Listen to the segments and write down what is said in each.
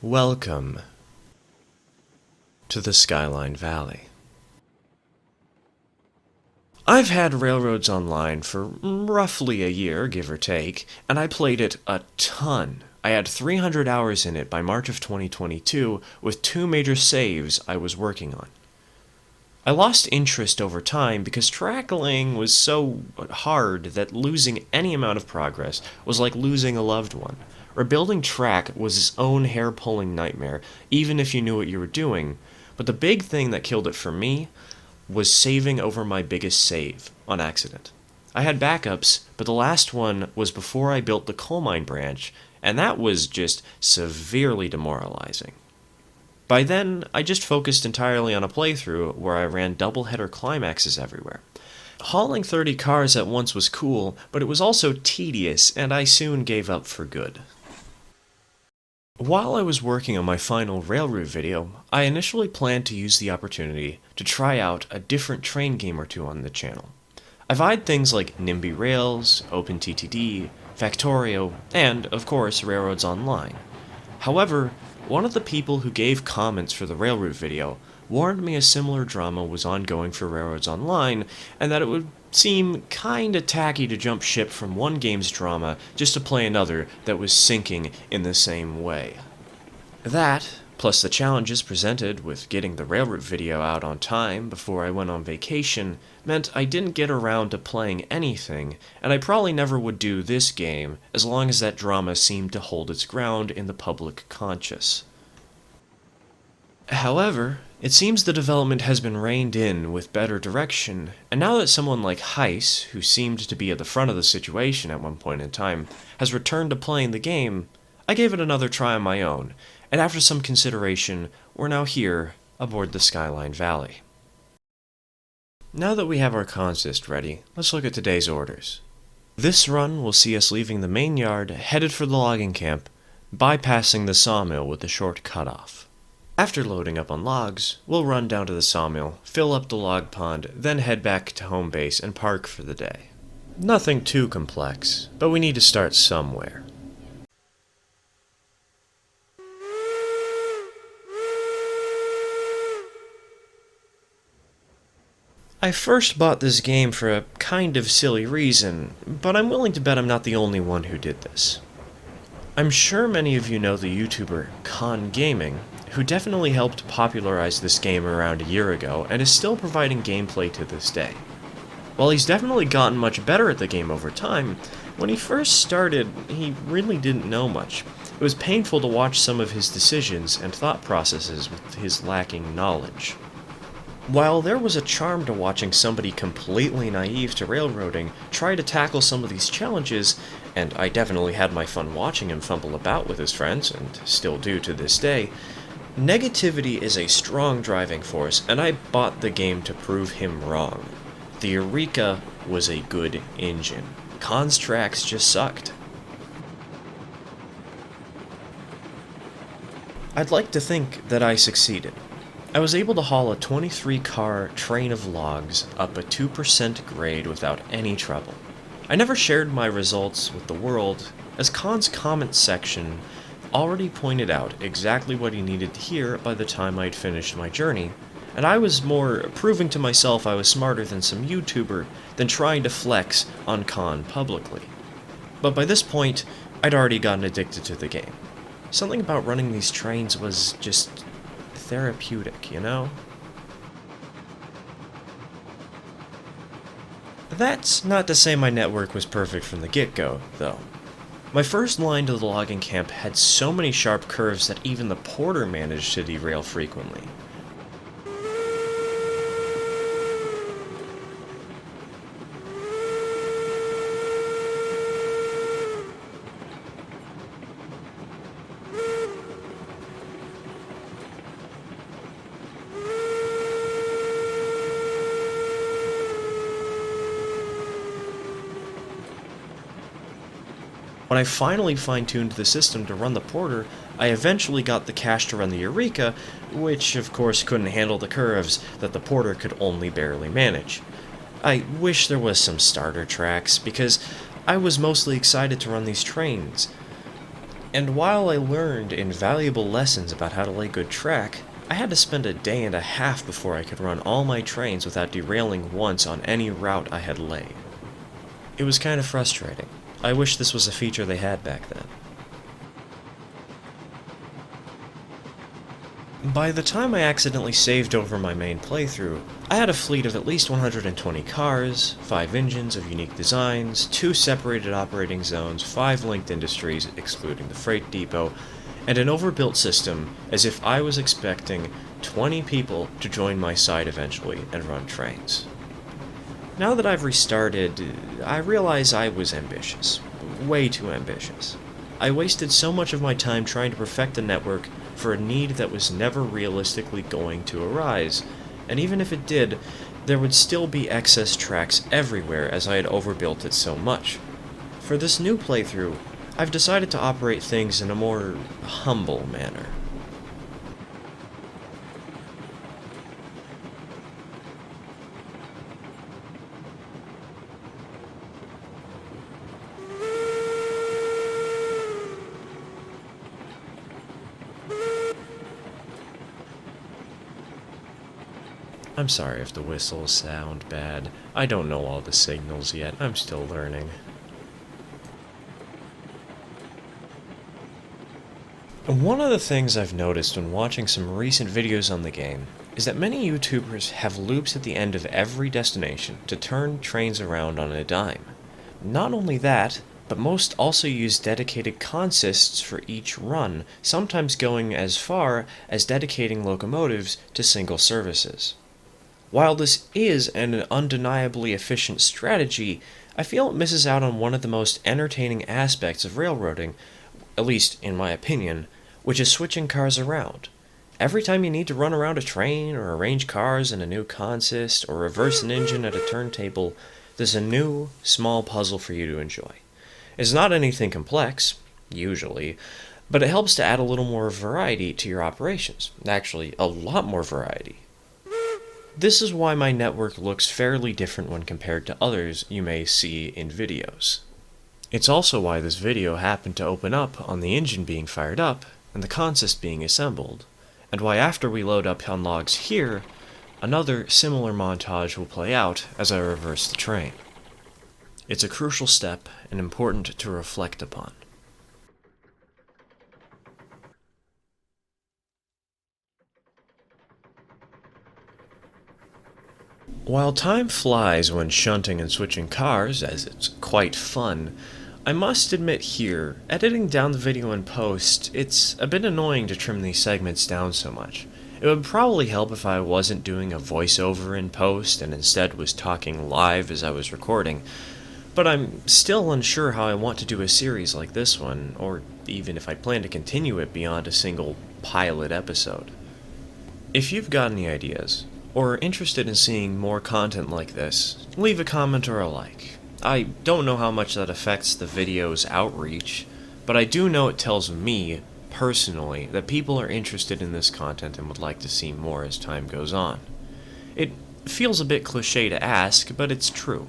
Welcome to the Skyline Valley. I've had Railroads Online for roughly a year, give or take, and I played it a ton. I had 300 hours in it by March of 2022, with 2 major saves I was working on. I lost interest over time because trackling was so hard that losing any amount of progress was like losing a loved one. Rebuilding track was its own hair-pulling nightmare, even if you knew what you were doing, but the big thing that killed it for me was saving over my biggest save, on accident. I had backups, but the last one was before I built the coal mine branch, and that was just severely demoralizing. By then, I just focused entirely on a playthrough where I ran double-header climaxes everywhere. Hauling 30 cars at once was cool, but it was also tedious, and I soon gave up for good. While I was working on my final railroad video, I initially planned to use the opportunity to try out a different train game or two on the channel. I've eyed things like NIMBY Rails, OpenTTD, Factorio, and, of course, Railroads Online. However, one of the people who gave comments for the railroad video warned me a similar drama was ongoing for Railroads Online, and that it would seem kinda tacky to jump ship from one game's drama just to play another that was sinking in the same way. That, plus the challenges presented with getting the railroad video out on time before I went on vacation, meant I didn't get around to playing anything, and I probably never would do this game as long as that drama seemed to hold its ground in the public conscious. However, it seems the development has been reined in with better direction, and now that someone like Heiss, who seemed to be at the front of the situation at one point in time, has returned to playing the game, I gave it another try on my own, and after some consideration, we're now here aboard the Skyline Valley. Now that we have our consist ready, let's look at today's orders. This run will see us leaving the main yard, headed for the logging camp, bypassing the sawmill with a short cutoff. After loading up on logs, we'll run down to the sawmill, fill up the log pond, then head back to home base and park for the day. Nothing too complex, but we need to start somewhere. I first bought this game for a kind of silly reason, but I'm willing to bet I'm not the only one who did this. I'm sure many of you know the YouTuber Con Gaming, who definitely helped popularize this game around a year ago and is still providing gameplay to this day. While he's definitely gotten much better at the game over time, when he first started, he really didn't know much. It was painful to watch some of his decisions and thought processes with his lacking knowledge. While there was a charm to watching somebody completely naive to railroading try to tackle some of these challenges, and I definitely had my fun watching him fumble about with his friends, and still do to this day, negativity is a strong driving force, and I bought the game to prove him wrong. The Eureka was a good engine. Con's tracks just sucked. I'd like to think that I succeeded. I was able to haul a 23-car train of logs up a 2% grade without any trouble. I never shared my results with the world, as Con's comment section already pointed out exactly what he needed to hear by the time I'd finished my journey, and I was more proving to myself I was smarter than some YouTuber than trying to flex on Con publicly. But by this point, I'd already gotten addicted to the game. Something about running these trains was just therapeutic, you know? That's not to say my network was perfect from the get-go, though. My first line to the logging camp had so many sharp curves that even the porter managed to derail frequently. When I finally fine-tuned the system to run the porter, I eventually got the cache to run the Eureka, which of course couldn't handle the curves that the porter could only barely manage. I wish there was some starter tracks, because I was mostly excited to run these trains. And while I learned invaluable lessons about how to lay good track, I had to spend a day and a half before I could run all my trains without derailing once on any route I had laid. It was kind of frustrating. I wish this was a feature they had back then. By the time I accidentally saved over my main playthrough, I had a fleet of at least 120 cars, 5 engines of unique designs, 2 separated operating zones, 5 linked industries, excluding the freight depot, and an overbuilt system as if I was expecting 20 people to join my side eventually and run trains. Now that I've restarted, I realize I was ambitious. Way too ambitious. I wasted so much of my time trying to perfect the network for a need that was never realistically going to arise, and even if it did, there would still be excess tracks everywhere as I had overbuilt it so much. For this new playthrough, I've decided to operate things in a more humble manner. I'm sorry if the whistles sound bad. I don't know all the signals yet. I'm still learning. One of the things I've noticed when watching some recent videos on the game is that many YouTubers have loops at the end of every destination to turn trains around on a dime. Not only that, but most also use dedicated consists for each run, sometimes going as far as dedicating locomotives to single services. While this is an undeniably efficient strategy, I feel it misses out on one of the most entertaining aspects of railroading, at least in my opinion, which is switching cars around. Every time you need to run around a train or arrange cars in a new consist or reverse an engine at a turntable, there's a new, small puzzle for you to enjoy. It's not anything complex, usually, but it helps to add a little more variety to your operations. Actually, a lot more variety. This is why my network looks fairly different when compared to others you may see in videos. It's also why this video happened to open up on the engine being fired up and the consist being assembled, and why after we load up on logs here, another similar montage will play out as I reverse the train. It's a crucial step and important to reflect upon. While time flies when shunting and switching cars, as it's quite fun, I must admit here, editing down the video in post, it's a bit annoying to trim these segments down so much. It would probably help if I wasn't doing a voiceover in post and instead was talking live as I was recording, but I'm still unsure how I want to do a series like this one, or even if I plan to continue it beyond a single pilot episode. If you've got any ideas, or are interested in seeing more content like this, leave a comment or a like. I don't know how much that affects the video's outreach, but I do know it tells me, personally, that people are interested in this content and would like to see more as time goes on. It feels a bit cliche to ask, but it's true.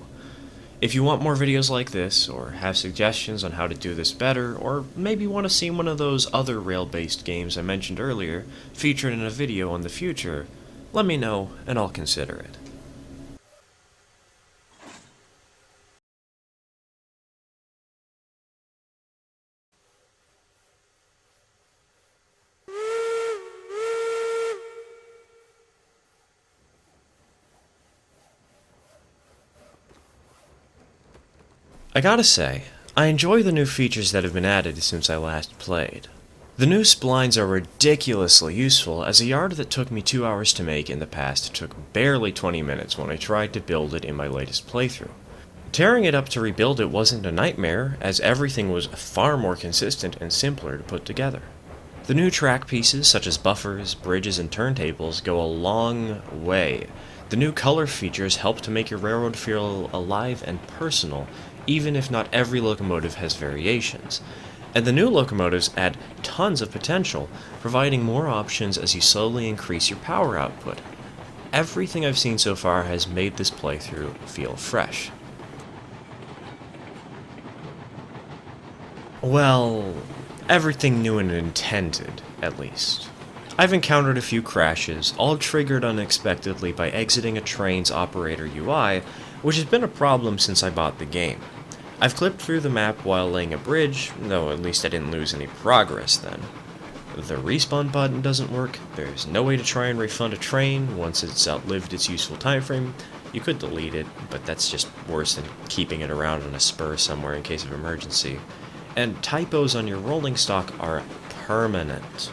If you want more videos like this, or have suggestions on how to do this better, or maybe want to see one of those other rail-based games I mentioned earlier featured in a video in the future, let me know and I'll consider it. I gotta say, I enjoy the new features that have been added since I last played. The new splines are ridiculously useful, as a yard that took me 2 hours to make in the past took barely 20 minutes when I tried to build it in my latest playthrough. Tearing it up to rebuild it wasn't a nightmare, as everything was far more consistent and simpler to put together. The new track pieces, such as buffers, bridges, and turntables, go a long way. The new color features help to make your railroad feel alive and personal, even if not every locomotive has variations. And the new locomotives add tons of potential, providing more options as you slowly increase your power output. Everything I've seen so far has made this playthrough feel fresh. Well, everything new and intended, at least. I've encountered a few crashes, all triggered unexpectedly by exiting a train's operator UI, which has been a problem since I bought the game. I've clipped through the map while laying a bridge, though at least I didn't lose any progress then. The respawn button doesn't work, there's no way to try and refund a train once it's outlived its useful time frame. You could delete it, but that's just worse than keeping it around on a spur somewhere in case of emergency. And typos on your rolling stock are permanent.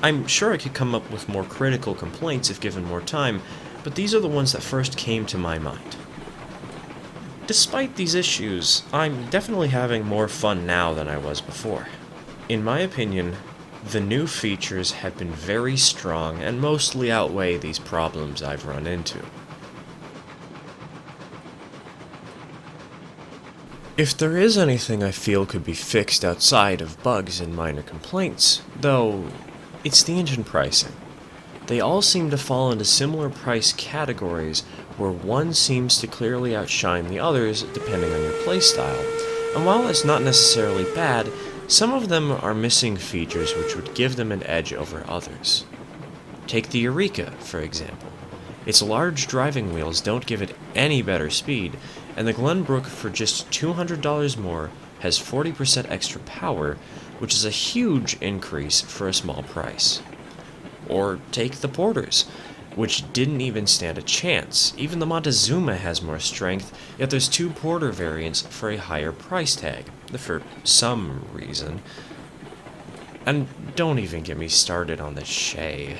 I'm sure I could come up with more critical complaints if given more time, but these are the ones that first came to my mind. Despite these issues, I'm definitely having more fun now than I was before. In my opinion, the new features have been very strong and mostly outweigh these problems I've run into. If there is anything I feel could be fixed outside of bugs and minor complaints, though, it's the engine pricing. They all seem to fall into similar price categories where one seems to clearly outshine the others depending on your playstyle, and while it's not necessarily bad, some of them are missing features which would give them an edge over others. Take the Eureka, for example. Its large driving wheels don't give it any better speed, and the Glenbrook for just $200 more has 40% extra power, which is a huge increase for a small price. Or take the Porters, which didn't even stand a chance. Even the Montezuma has more strength, yet there's two Porter variants for a higher price tag, for some reason. And don't even get me started on the Shay.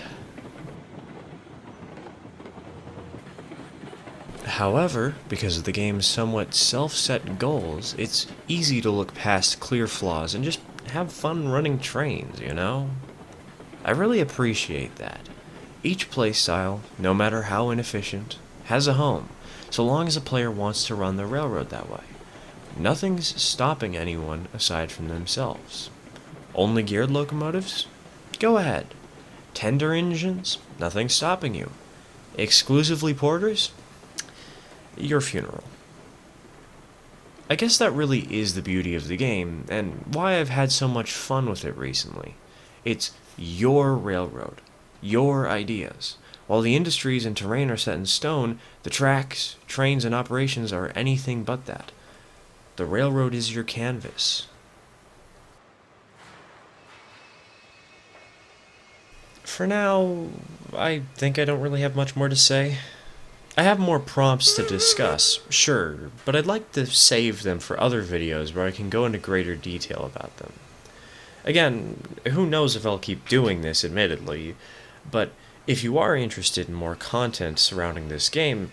However, because of the game's somewhat self-set goals, it's easy to look past clear flaws and just have fun running trains, you know? I really appreciate that. Each playstyle, no matter how inefficient, has a home, so long as a player wants to run the railroad that way. Nothing's stopping anyone aside from themselves. Only geared locomotives? Go ahead. Tender engines? Nothing's stopping you. Exclusively porters? Your funeral. I guess that really is the beauty of the game, and why I've had so much fun with it recently. It's your railroad, your ideas. While the industries and terrain are set in stone, the tracks, trains, and operations are anything but that. The railroad is your canvas. For now, I think I don't really have much more to say. I have more prompts to discuss, sure, but I'd like to save them for other videos where I can go into greater detail about them. Again, who knows if I'll keep doing this, admittedly, but if you are interested in more content surrounding this game,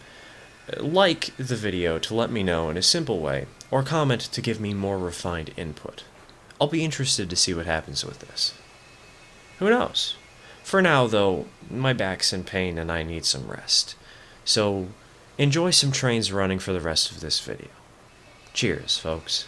like the video to let me know in a simple way, or comment to give me more refined input. I'll be interested to see what happens with this. Who knows? For now, though, my back's in pain and I need some rest. So, enjoy some trains running for the rest of this video. Cheers, folks.